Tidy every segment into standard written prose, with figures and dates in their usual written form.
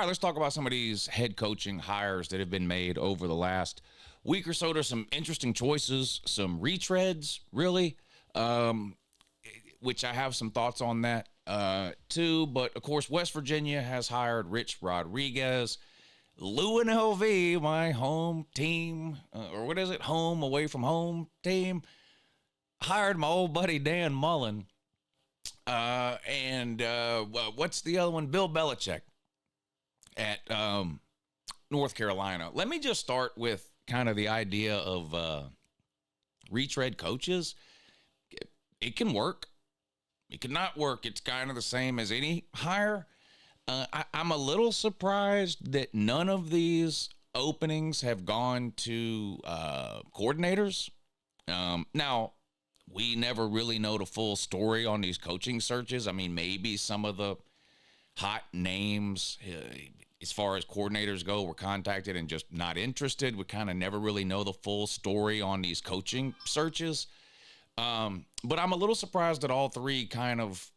right, let's talk about some of these head coaching hires that have been made over the last week or so. There's some interesting choices, some retreads, really, which I have some thoughts on that too. But of course, West Virginia has hired Rich Rodriguez. UNLV, my home team, or what is it, home away from home team, hired my old buddy Dan Mullen. And what's the other one? Bill Belichick at North Carolina. Let me just start with kind of the idea of retread coaches. It can work. It can not work. It's kind of the same as any hire. I'm a little surprised that none of these openings have gone to coordinators. Now, we never really know the full story on these coaching searches. I mean, maybe some of the hot names as far as coordinators go were contacted and just not interested. We kind of never really know the full story on these coaching searches. But I'm a little surprised that all three kind of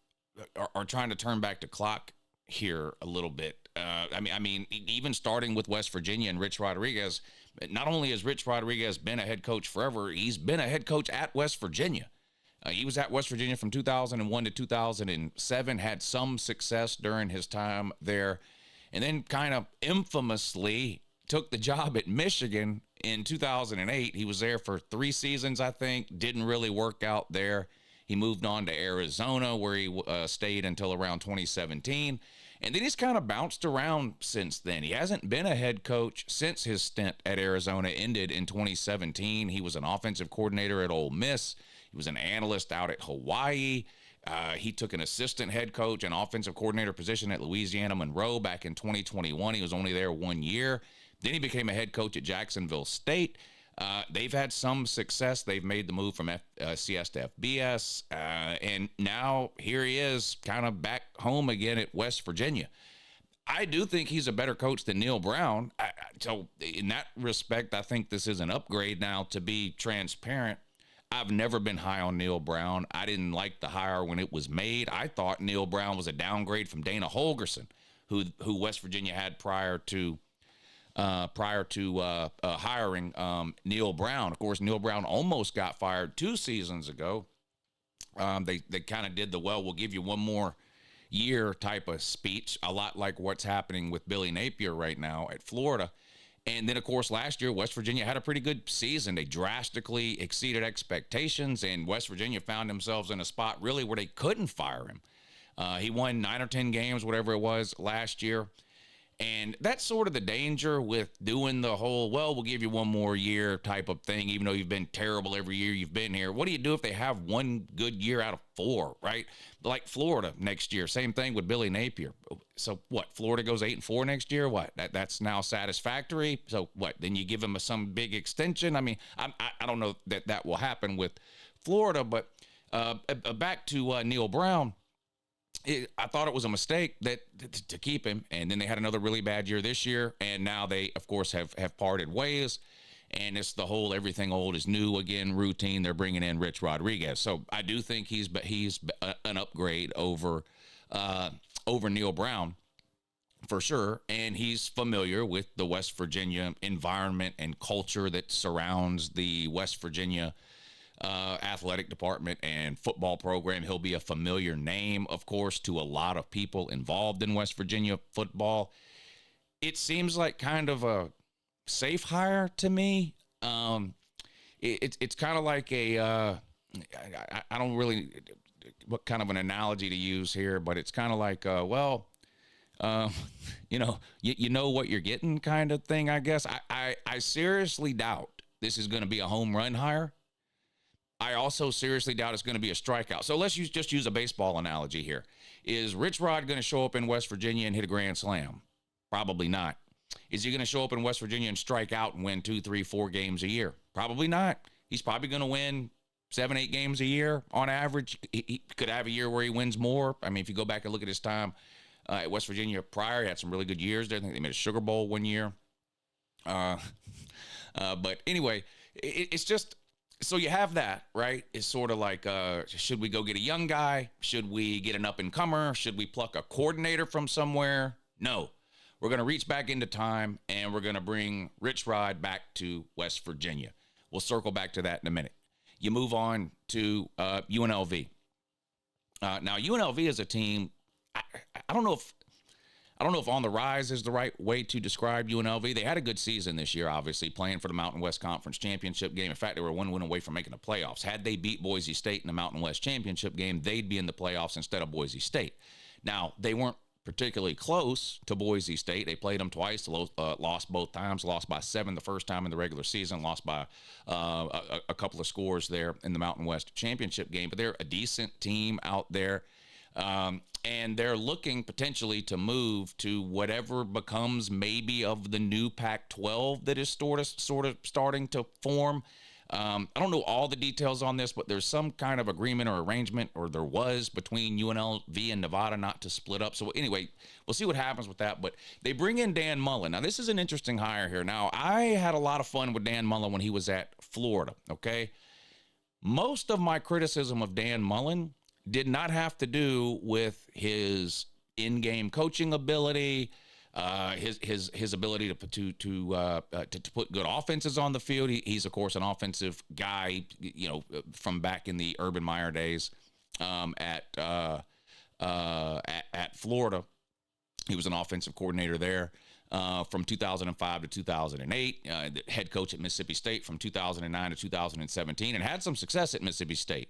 are trying to turn back the clock here a little bit. I mean, even starting with West Virginia and Rich Rodriguez, not only has Rich Rodriguez been a head coach forever, he's been a head coach at West Virginia. He was at West Virginia from 2001 to 2007, had some success during his time there, and then kind of infamously took the job at Michigan in 2008. He was there for 3 seasons, I think, didn't really work out there. He moved on to Arizona, where he stayed until around 2017. And then he's kind of bounced around since then. He hasn't been a head coach since his stint at Arizona ended in 2017. He was an offensive coordinator at Ole Miss. He was an analyst out at Hawaii. He took an assistant head coach and offensive coordinator position at Louisiana Monroe back in 2021. He was only there 1 year. Then he became a head coach at Jacksonville State. They've had some success. They've made the move from FCS to FBS. And now here he is kind of back home again at West Virginia. I do think he's a better coach than Neil Brown. So in that respect, I think this is an upgrade. Now, to be transparent, I've never been high on Neil Brown. I didn't like the hire when it was made. I thought Neil Brown was a downgrade from Dana Holgorsen, who West Virginia had prior to hiring Neil Brown. Of course, Neil Brown almost got fired 2 seasons ago. They kind of did the, well, we'll give you one more year type of speech, a lot like what's happening with Billy Napier right now at Florida. And then, of course, last year, West Virginia had a pretty good season. They drastically exceeded expectations, and West Virginia found themselves in a spot really where they couldn't fire him. He won 9 or 10 games, whatever it was, last year. And that's sort of the danger with doing the whole, well, we'll give you one more year type of thing, even though you've been terrible every year you've been here. What do you do if they have one good year out of 4, right? Like Florida next year, same thing with Billy Napier. So what, Florida goes 8-4 next year? What, that's now satisfactory? So what, then you give them some big extension? I mean, I don't know that will happen with Florida, but back to Neil Brown. I thought it was a mistake to keep him, and then they had another really bad year this year, and now they, of course, have parted ways, and it's the whole everything old is new again routine. They're bringing in Rich Rodriguez, so I do think he's an upgrade over Neil Brown for sure, and he's familiar with the West Virginia environment and culture that surrounds the West Virginia athletic department and football program. He'll be a familiar name, of course, to a lot of people involved in West Virginia football. It seems like kind of a safe hire to me. It's kind of like I don't really what kind of an analogy to use here, but it's kind of like you know what you're getting kind of thing, I guess. I seriously doubt this is going to be a home run hire. I also seriously doubt it's going to be a strikeout. So let's just use a baseball analogy here. Is Rich Rod going to show up in West Virginia and hit a grand slam? Probably not. Is he going to show up in West Virginia and strike out and win 2, 3, 4 games a year? Probably not. He's probably going to win 7, 8 games a year on average. He could have a year where he wins more. I mean, if you go back and look at his time at West Virginia prior, he had some really good years there. I think they made a Sugar Bowl one year. But anyway, it's just... So you have that, right? It's sort of like, should we go get a young guy? Should we get an up-and-comer? Should we pluck a coordinator from somewhere? No. We're going to reach back into time, and we're going to bring Rich Rod back to West Virginia. We'll circle back to that in a minute. You move on to UNLV. Now, UNLV is a team. I don't know if on the rise is the right way to describe UNLV. They had a good season this year, obviously, playing for the Mountain West Conference Championship game. In fact, they were one win away from making the playoffs. Had they beat Boise State in the Mountain West Championship game, they'd be in the playoffs instead of Boise State. Now, they weren't particularly close to Boise State. They played them twice, lost both times, lost by 7 the first time in the regular season, lost by a couple of scores there in the Mountain West Championship game. But they're a decent team out there. And they're looking potentially to move to whatever becomes maybe of the new Pac-12 that is sort of starting to form. I don't know all the details on this, but there's some kind of agreement or arrangement, or there was, between UNLV and Nevada not to split up. So anyway, we'll see what happens with that. But they bring in Dan Mullen. Now, this is an interesting hire here. Now, I had a lot of fun with Dan Mullen when he was at Florida, okay? Most of my criticism of Dan Mullen did not have to do with his in-game coaching ability, his ability to put good offenses on the field. He's of course an offensive guy, from back in the Urban Meyer days at Florida. He was an offensive coordinator there from 2005 to 2008, the head coach at Mississippi State from 2009 to 2017, and had some success at Mississippi State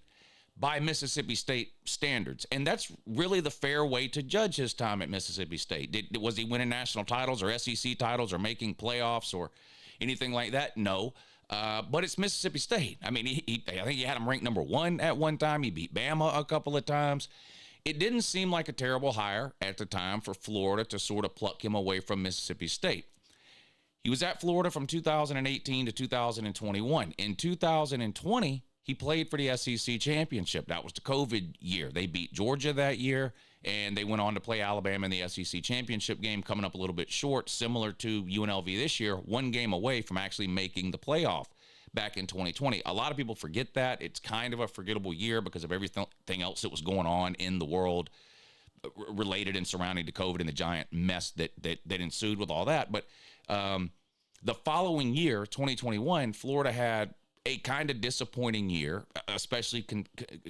by Mississippi State standards. And that's really the fair way to judge his time at Mississippi State. Was he winning national titles or SEC titles or making playoffs or anything like that? No. But it's Mississippi State. I mean, I think he had him ranked number 1 at one time. He beat Bama a couple of times. It didn't seem like a terrible hire at the time for Florida to sort of pluck him away from Mississippi State. He was at Florida from 2018 to 2021. In 2020, he played for the SEC championship. That was the COVID year. They beat Georgia that year, and they went on to play Alabama in the SEC championship game, coming up a little bit short, similar to UNLV this year, one game away from actually making the playoff back in 2020. A lot of people forget that. It's kind of a forgettable year because of everything else that was going on in the world related and surrounding to COVID and the giant mess that ensued with all that. But the following year, 2021, Florida had a kind of disappointing year, especially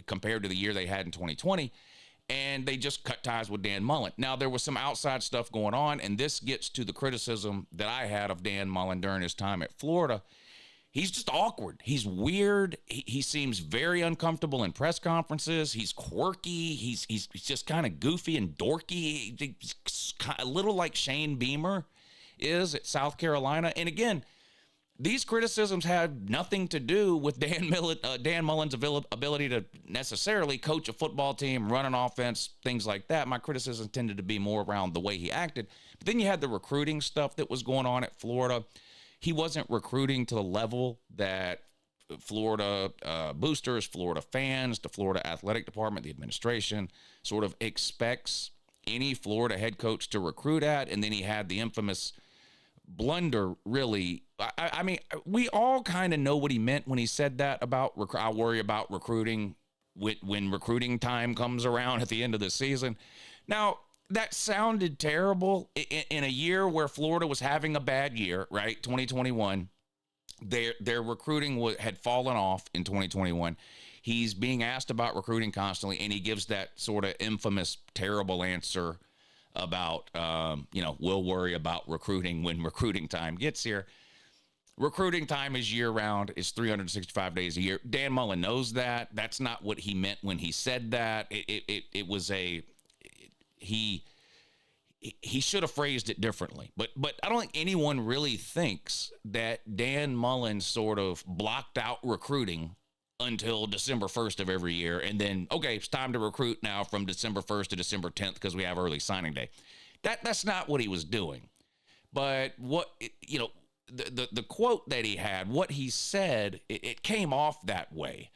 compared to the year they had in 2020, and they just cut ties with Dan Mullen. Now, there was some outside stuff going on, and this gets to the criticism that I had of Dan Mullen during his time at Florida. He's just awkward. He's weird. He seems very uncomfortable in press conferences. He's quirky. He's just kind of goofy and dorky. He's a little like Shane Beamer is at South Carolina. And again, these criticisms had nothing to do with Dan Mullen's ability to necessarily coach a football team, run an offense, things like that. My criticisms tended to be more around the way he acted. But then you had the recruiting stuff that was going on at Florida. He wasn't recruiting to the level that Florida boosters, Florida fans, the Florida athletic department, the administration sort of expects any Florida head coach to recruit at. And then he had the infamous blunder, really. I mean, we all kind of know what he meant when he said that about I worry about recruiting when recruiting time comes around at the end of the season. Now, that sounded terrible in a year where Florida was having a bad year, right? 2021. Their recruiting had fallen off in 2021. He's being asked about recruiting constantly, and he gives that sort of infamous, terrible answer about, we'll worry about recruiting when recruiting time gets here. Recruiting time is year-round. It's 365 days a year. Dan Mullen knows that. That's not what he meant when he said that. It was he should have phrased it differently. But I don't think anyone really thinks that Dan Mullen sort of blocked out recruiting until December 1st of every year. And then, okay, it's time to recruit now from December 1st to December 10th because we have early signing day. That's not what he was doing. But the quote that he had, what he said, it came off that way.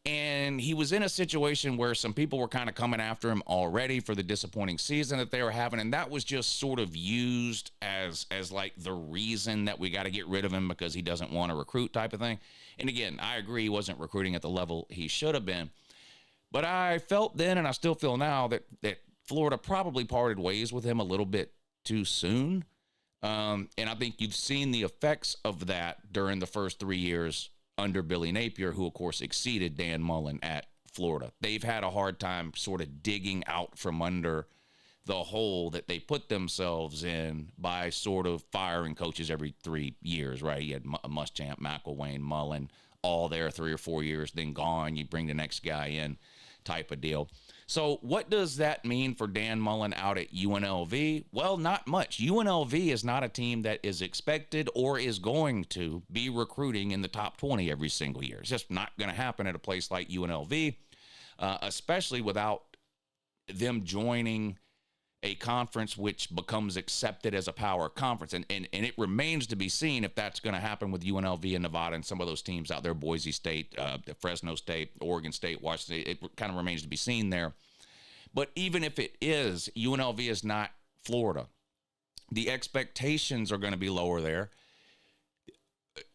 And he was in a situation where some people were kind of coming after him already for the disappointing season that they were having. And that was just sort of used as like the reason that we got to get rid of him because he doesn't want to recruit type of thing. And again, I agree he wasn't recruiting at the level he should have been. But I felt then, and I still feel now, that Florida probably parted ways with him a little bit too soon. And I think you've seen the effects of that during the first 3 years under Billy Napier, who, of course, exceeded Dan Mullen at Florida. They've had a hard time sort of digging out from under the hole that they put themselves in by sort of firing coaches every 3 years, right? You had Muschamp, McElwain, Mullen, all there 3 or 4 years, then gone. You bring the next guy in type of deal. So what does that mean for Dan Mullen out at UNLV? Well, not much. UNLV is not a team that is expected or is going to be recruiting in the top 20 every single year. It's just not going to happen at a place like UNLV, especially without them joining a conference which becomes accepted as a power conference. And it remains to be seen if that's going to happen with UNLV and Nevada and some of those teams out there, Boise State, Fresno State, Oregon State, Washington State. It kind of remains to be seen there. But even if it is, UNLV is not Florida. The expectations are going to be lower there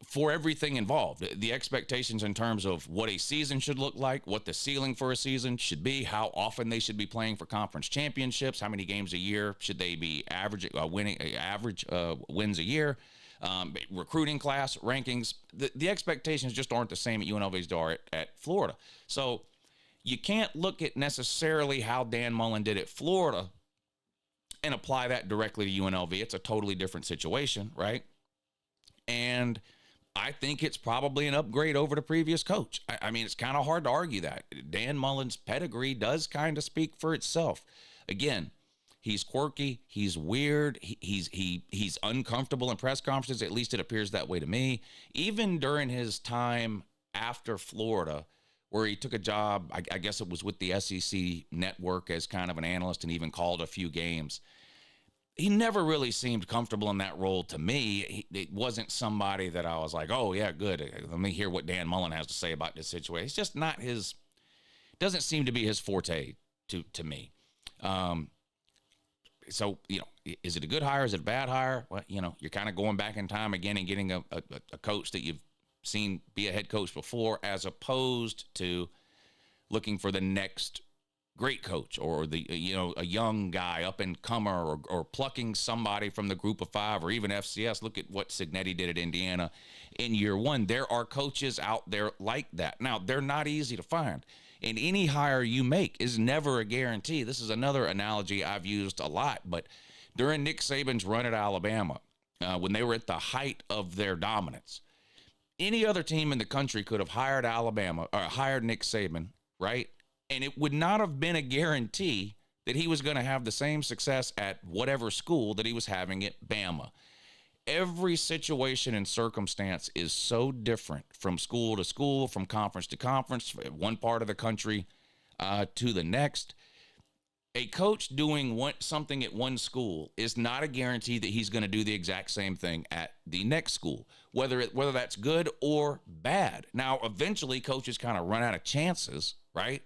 for everything involved. The expectations in terms of what a season should look like, what the ceiling for a season should be, how often they should be playing for conference championships, how many games a year should they be winning average wins a year, recruiting class rankings. The expectations just aren't the same at UNLV as they are at Florida. So you can't look at necessarily how Dan Mullen did at Florida and apply that directly to UNLV. It's a totally different situation, right? And I think it's probably an upgrade over the previous coach. I mean, it's kind of hard to argue that. Dan Mullen's pedigree does kind of speak for itself. Again, he's quirky, he's weird, he's uncomfortable in press conferences. At least it appears that way to me. Even during his time after Florida, where he took a job, I guess it was with the SEC network as kind of an analyst and even called a few games. He never really seemed comfortable in that role to me. It wasn't somebody that I was like, oh, yeah, good. Let me hear what Dan Mullen has to say about this situation. It's just not his, doesn't seem to be his forte to me. So, is it a good hire? Is it a bad hire? Well, you're kind of going back in time again and getting a coach that you've seen be a head coach before, as opposed to looking for the next great coach or a young guy up and comer or plucking somebody from the group of five or even FCS. Look at what Cignetti did at Indiana in year one. There are coaches out there like that. Now, they're not easy to find, and any hire you make is never a guarantee. This is another analogy I've used a lot, but during Nick Saban's run at Alabama, when they were at the height of their dominance, any other team in the country could have hired Alabama or hired Nick Saban, right? And it would not have been a guarantee that he was going to have the same success at whatever school that he was having at Bama. Every situation and circumstance is so different from school to school, from conference to conference, from one part of the country to the next. A coach doing something at one school is not a guarantee that he's going to do the exact same thing at the next school, whether that's good or bad. Now, eventually, coaches kind of run out of chances, right?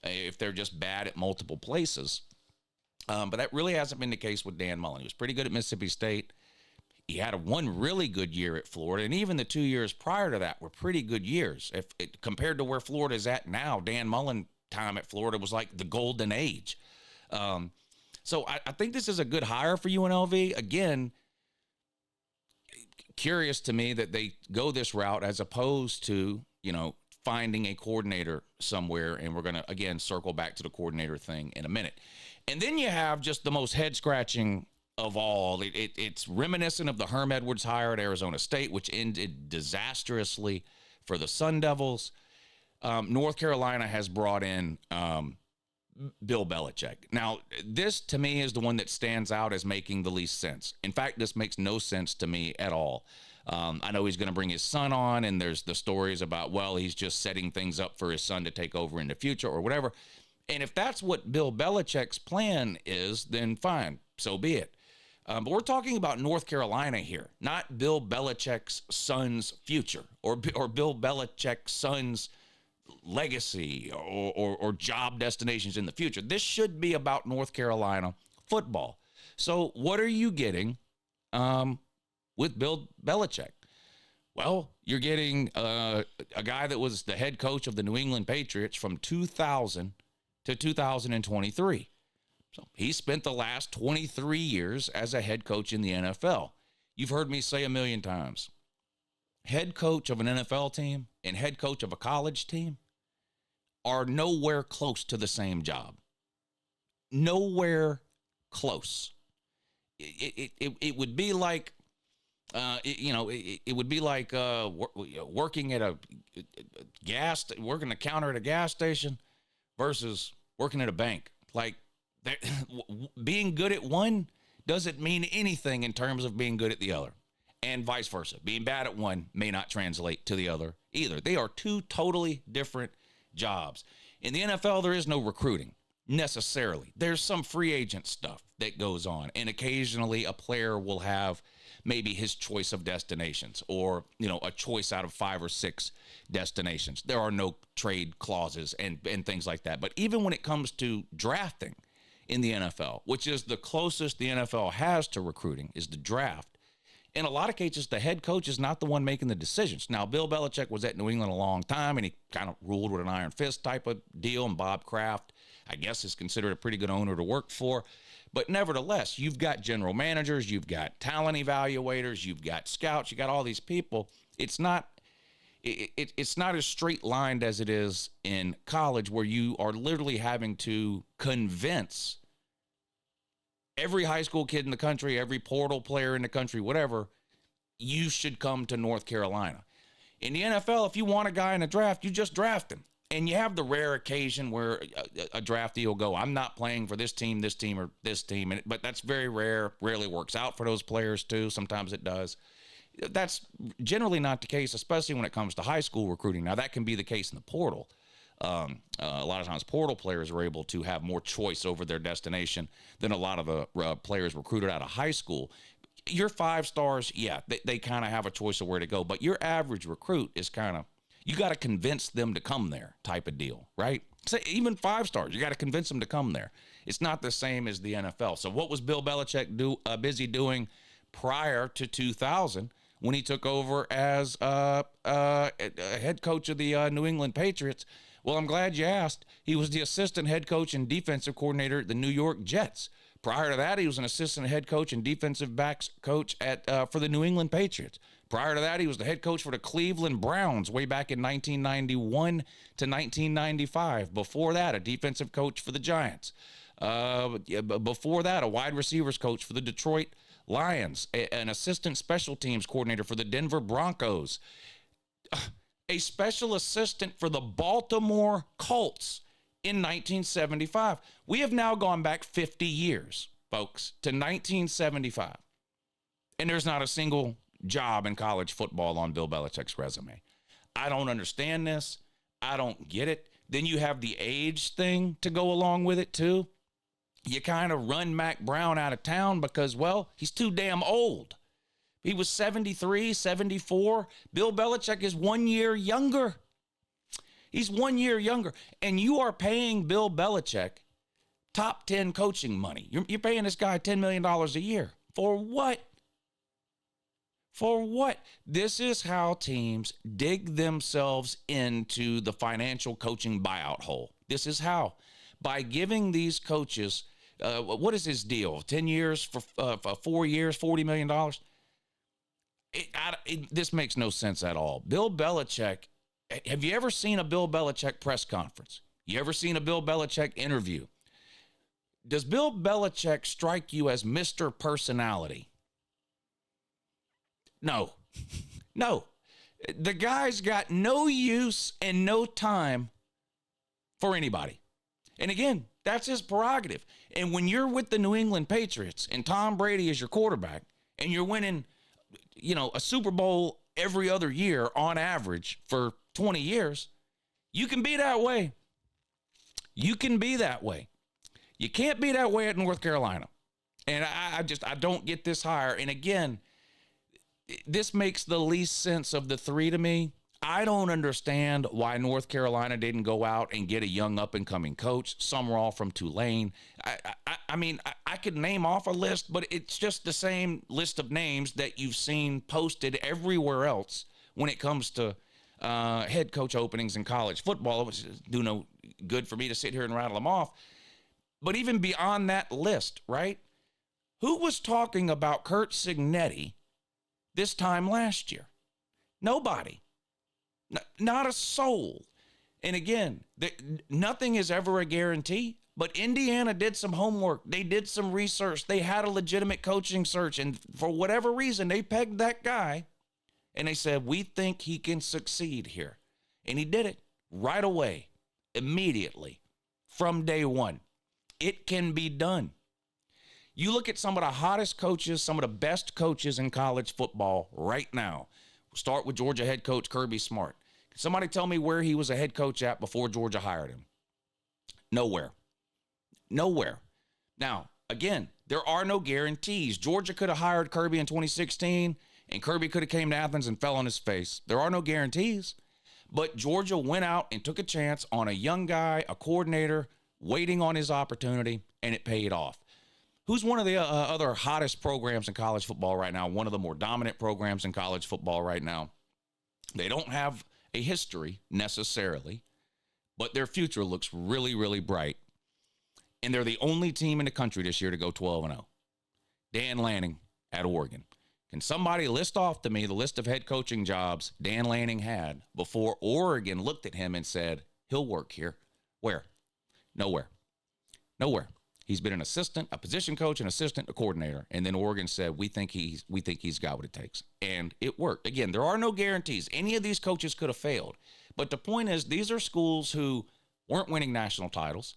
If they're just bad at multiple places. But that really hasn't been the case with Dan Mullen. He was pretty good at Mississippi State. He had one really good year at Florida, and even the 2 years prior to that were pretty good years. Compared to where Florida is at now, Dan Mullen time at Florida was like the golden age. So I think this is a good hire for UNLV. Again, curious to me that they go this route as opposed to, finding a coordinator somewhere. And we're going to, again, circle back to the coordinator thing in a minute. And then you have just the most head-scratching of all. It's reminiscent of the Herm Edwards hire at Arizona State, which ended disastrously for the Sun Devils. North Carolina has brought in Bill Belichick. Now, this to me is the one that stands out as making the least sense. In fact, this makes no sense to me at all. I know he's going to bring his son on, and there's the stories about, well, he's just setting things up for his son to take over in the future or whatever. And if that's what Bill Belichick's plan is, then fine, so be it. But we're talking about North Carolina here, not Bill Belichick's son's future or Bill Belichick's son's legacy or job destinations in the future. This should be about North Carolina football. So what are you getting with Bill Belichick? Well, you're getting a guy that was the head coach of the New England Patriots from 2000 to 2023. So he spent the last 23 years as a head coach in the NFL. You've heard me say a million times, head coach of an NFL team and head coach of a college team are nowhere close to the same job. Nowhere close. It would be like, it would be like working at working the counter at a gas station versus working at a bank. Like, being good at one doesn't mean anything in terms of being good at the other, and vice versa. Being bad at one may not translate to the other either. They are two totally different jobs. In the NFL, there is no recruiting necessarily. There's some free agent stuff that goes on, and occasionally a player will have maybe his choice of destinations, or a choice out of 5 or 6 destinations. There are no trade clauses and things like that. But even when it comes to drafting in the NFL, which is the closest the NFL has to recruiting, is the draft. In a lot of cases, the head coach is not the one making the decisions. Now, Bill Belichick was at New England a long time, and he kind of ruled with an iron fist type of deal. And Bob Kraft, I guess, is considered a pretty good owner to work for. But nevertheless, you've got general managers, you've got talent evaluators, you've got scouts, you got all these people. It's not as straight lined as it is in college, where you are literally having to convince every high school kid in the country, every portal player in the country, whatever, you should come to North Carolina. In the NFL, if you want a guy in a draft, you just draft him. And you have the rare occasion where a draftee will go, I'm not playing for this team, or this team. But that's very rare. Rarely works out for those players, too. Sometimes it does. That's generally not the case, especially when it comes to high school recruiting. Now, that can be the case in the portal. A lot of times portal players are able to have more choice over their destination than a lot of the players recruited out of high school. Your 5 stars, yeah, they kind of have a choice of where to go. But your average recruit is kind of, you got to convince them to come there type of deal, right? So even 5 stars, you got to convince them to come there. It's not the same as the NFL. So what was Bill Belichick busy doing prior to 2000 when he took over as a head coach of the New England Patriots? Well, I'm glad you asked. He was the assistant head coach and defensive coordinator at the New York Jets. Prior to that, he was an assistant head coach and defensive backs coach for the New England Patriots. Prior to that, he was the head coach for the Cleveland Browns way back in 1991 to 1995. Before that, a defensive coach for the Giants. Before that, a wide receivers coach for the Detroit Lions, an assistant special teams coordinator for the Denver Broncos, a special assistant for the Baltimore Colts in 1975. We have now gone back 50 years, folks, to 1975. And there's not a single job in college football on Bill Belichick's resume. I don't understand this. I don't get it. Then you have the age thing to go along with it, too. You kind of run Mac Brown out of town because, well, he's too damn old. He was 73, 74. Bill Belichick is 1 year younger. He's 1 year younger. And you are paying Bill Belichick top 10 coaching money. You're paying this guy $10 million a year. For what? For what? This is how teams dig themselves into the financial coaching buyout hole. This is how. By giving these coaches, what is his deal? 10 years for 4 years, $40 million? This makes no sense at all. Bill Belichick, have you ever seen a Bill Belichick press conference? You ever seen a Bill Belichick interview? Does Bill Belichick strike you as Mr. Personality? No. No. The guy's got no use and no time for anybody. And again, that's his prerogative. And when you're with the New England Patriots and Tom Brady is your quarterback and you're winning, a Super Bowl every other year on average for 20 years, you can be that way. You can be that way. You can't be that way at North Carolina. And I don't get this hire. And again, this makes the least sense of the three to me. I don't understand why North Carolina didn't go out and get a young up-and-coming coach. Summerall from Tulane. I could name off a list, but it's just the same list of names that you've seen posted everywhere else when it comes to head coach openings in college football, which is do no good for me to sit here and rattle them off. But even beyond that list, right? Who was talking about Kurt Cignetti this time last year? Nobody. Not a soul. And again, nothing is ever a guarantee, but Indiana did some homework. They did some research. They had a legitimate coaching search. And for whatever reason, they pegged that guy and they said, we think he can succeed here. And he did it right away, immediately, from day one. It can be done. You look at some of the hottest coaches, some of the best coaches in college football right now. We'll start with Georgia head coach Kirby Smart. Can somebody tell me where he was a head coach at before Georgia hired him? Nowhere. Nowhere. Now, again, there are no guarantees. Georgia could have hired Kirby in 2016, and Kirby could have came to Athens and fell on his face. There are no guarantees. But Georgia went out and took a chance on a young guy, a coordinator, waiting on his opportunity, and it paid off. Who's one of the other hottest programs in college football right now? One of the more dominant programs in college football right now. They don't have a history necessarily, but their future looks really, really bright. And they're the only team in the country this year to go 12-0. Dan Lanning at Oregon. Can somebody list off to me the list of head coaching jobs Dan Lanning had before Oregon looked at him and said, he'll work here? Where? Nowhere. Nowhere. He's been an assistant, a position coach, an assistant, a coordinator. And then Oregon said, we think he's got what it takes. And it worked. Again, there are no guarantees. Any of these coaches could have failed. But the point is, these are schools who weren't winning national titles.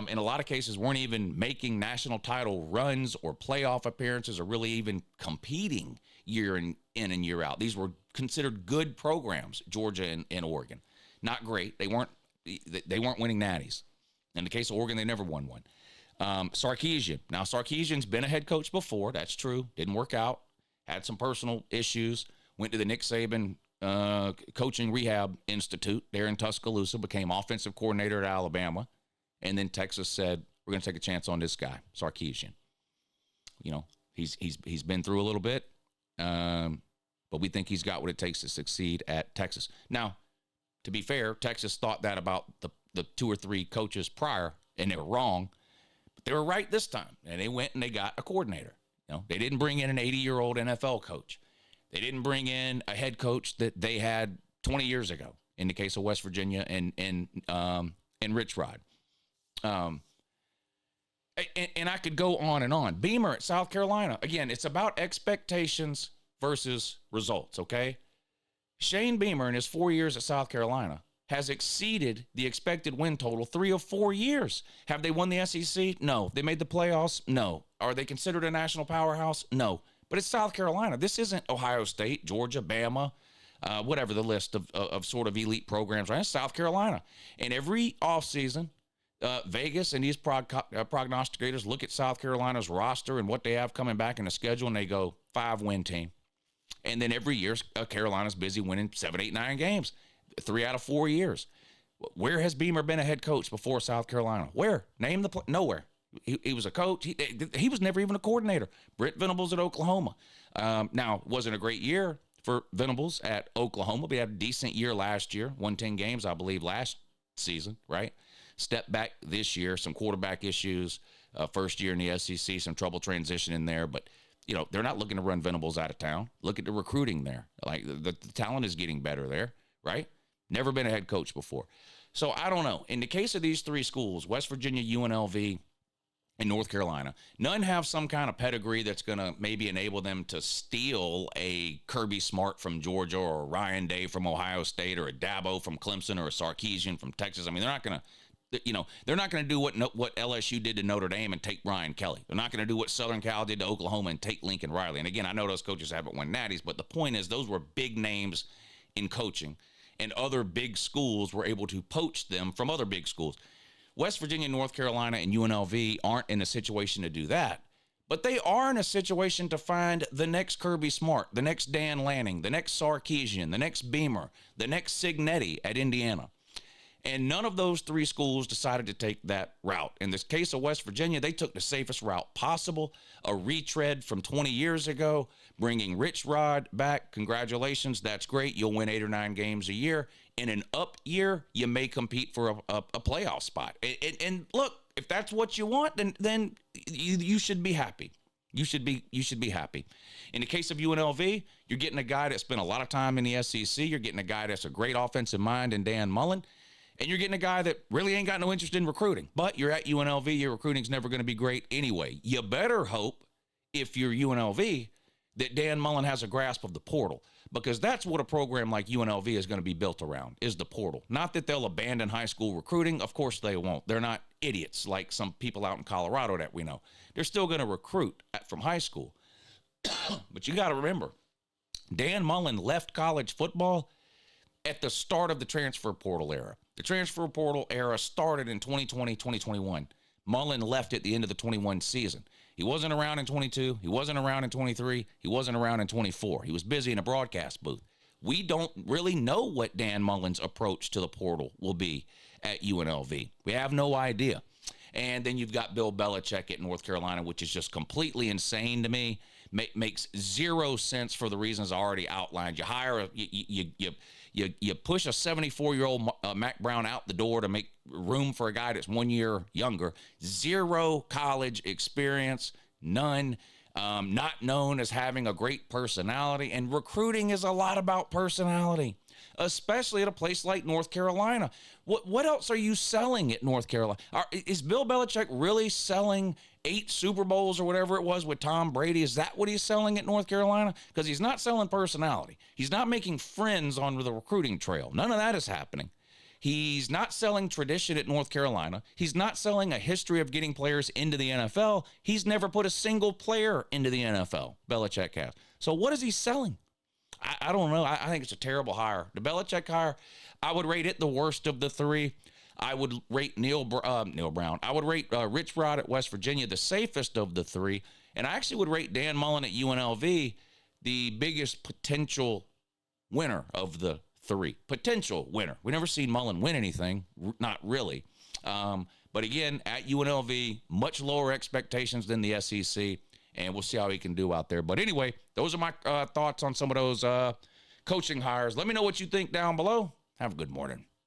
In a lot of cases, weren't even making national title runs or playoff appearances or really even competing year in and year out. These were considered good programs, Georgia and Oregon. Not great. They weren't winning natties. In the case of Oregon, they never won one. Sarkisian. Now, Sarkisian's been a head coach before. That's true. Didn't work out. Had some personal issues. Went to the Nick Saban Coaching Rehab Institute there in Tuscaloosa. Became offensive coordinator at Alabama. And then Texas said, we're going to take a chance on this guy, Sarkisian. You know, he's been through a little bit, but we think he's got what it takes to succeed at Texas. Now, to be fair, Texas thought that about the two or three coaches prior, and they were wrong. But they were right this time, and they went and they got a coordinator. You know, they didn't bring in an 80-year-old NFL coach. They didn't bring in a head coach that they had 20 years ago, in the case of West Virginia and Rich Rod. And I could go on and on. Beamer at South Carolina. Again, it's about expectations versus results, okay? Shane Beamer in his 4 years at South Carolina has exceeded the expected win total 3 or 4 years. Have they won the SEC? No. They made the playoffs? No. Are they considered a national powerhouse? No. But it's South Carolina. This isn't Ohio State, Georgia, Bama, whatever the list of sort of elite programs, right? It's South Carolina. And every offseason, Vegas and these prognosticators look at South Carolina's roster and what they have coming back in the schedule, and they go 5-win team. And then every year, Carolina's busy winning 7, 8, 9 games, 3 out of 4 years. Where has Beamer been a head coach before South Carolina? Where? Name the nowhere. He was a coach. He was never even a coordinator. Britt Venables at Oklahoma. Now, wasn't a great year for Venables at Oklahoma, but he had a decent year last year. Won 10 games, I believe, last season, right? Step back this year, some quarterback issues, first year in the SEC, some trouble transitioning there. But, you know, they're not looking to run Venables out of town. Look at the recruiting there. Like, the talent is getting better there, right? Never been a head coach before. So, I don't know. In the case of these three schools, West Virginia, UNLV, and North Carolina, none have some kind of pedigree that's going to maybe enable them to steal a Kirby Smart from Georgia or a Ryan Day from Ohio State or a Dabo from Clemson or a Sarkisian from Texas. I mean, they're not going to. You know, they're not going to do what LSU did to Notre Dame and take Brian Kelly. They're not going to do what Southern Cal did to Oklahoma and take Lincoln Riley. And again, I know those coaches haven't won natties, but the point is those were big names in coaching, and other big schools were able to poach them from other big schools. West Virginia, North Carolina, and UNLV aren't in a situation to do that, but they are in a situation to find the next Kirby Smart, the next Dan Lanning, the next Sarkisian, the next Beamer, the next Cignetti at Indiana. And none of those three schools decided to take that route. In this case of West Virginia, they took the safest route possible, a retread from 20 years ago, bringing Rich Rod back. Congratulations, that's great. You'll win 8 or 9 games a year. In an up year, you may compete for a playoff spot. And look, if that's what you want, then you should be happy. You should be happy. In the case of UNLV, you're getting a guy that spent a lot of time in the SEC. You're getting a guy that's a great offensive mind in Dan Mullen. And you're getting a guy that really ain't got no interest in recruiting. But you're at UNLV, your recruiting's never going to be great anyway. You better hope, if you're UNLV, that Dan Mullen has a grasp of the portal, because that's what a program like UNLV is going to be built around, is the portal. Not that they'll abandon high school recruiting. Of course they won't. They're not idiots like some people out in Colorado that we know. They're still going to recruit from high school. But you got to remember, Dan Mullen left college football at the start of the transfer portal era. The transfer portal era started in 2020, 2021. Mullen left at the end of the 21 season. He wasn't around in 22. He wasn't around in 23. He wasn't around in 24. He was busy in a broadcast booth. We don't really know what Dan Mullen's approach to the portal will be at UNLV. We have no idea. And then you've got Bill Belichick at North Carolina, which is just completely insane to me. Makes zero sense for the reasons I already outlined. You hire you push a 74-year-old Mac Brown out the door to make room for a guy that's 1 year younger. Zero college experience, none. Not known as having a great personality. And recruiting is a lot about personality, especially at a place like North Carolina. What else are you selling at North Carolina? Is Bill Belichick really selling 8 Super Bowls or whatever it was with Tom Brady? Is that what he's selling at North Carolina? Because he's not selling personality. He's not making friends on the recruiting trail. None of that is happening. He's not selling tradition at North Carolina. He's not selling a history of getting players into the NFL. He's never put a single player into the NFL, Belichick has. So what is he selling? I don't know. I think it's a terrible hire. The Belichick hire, I would rate it the worst of the 3. I would rate Neil Brown. I would rate Rich Rod at West Virginia the safest of the 3. And I actually would rate Dan Mullen at UNLV the biggest potential winner of the 3. Potential winner. We never seen Mullen win anything. Not really. But again, at UNLV, much lower expectations than the SEC. And we'll see how he can do out there. But anyway, those are my thoughts on some of those coaching hires. Let me know what you think down below. Have a good morning.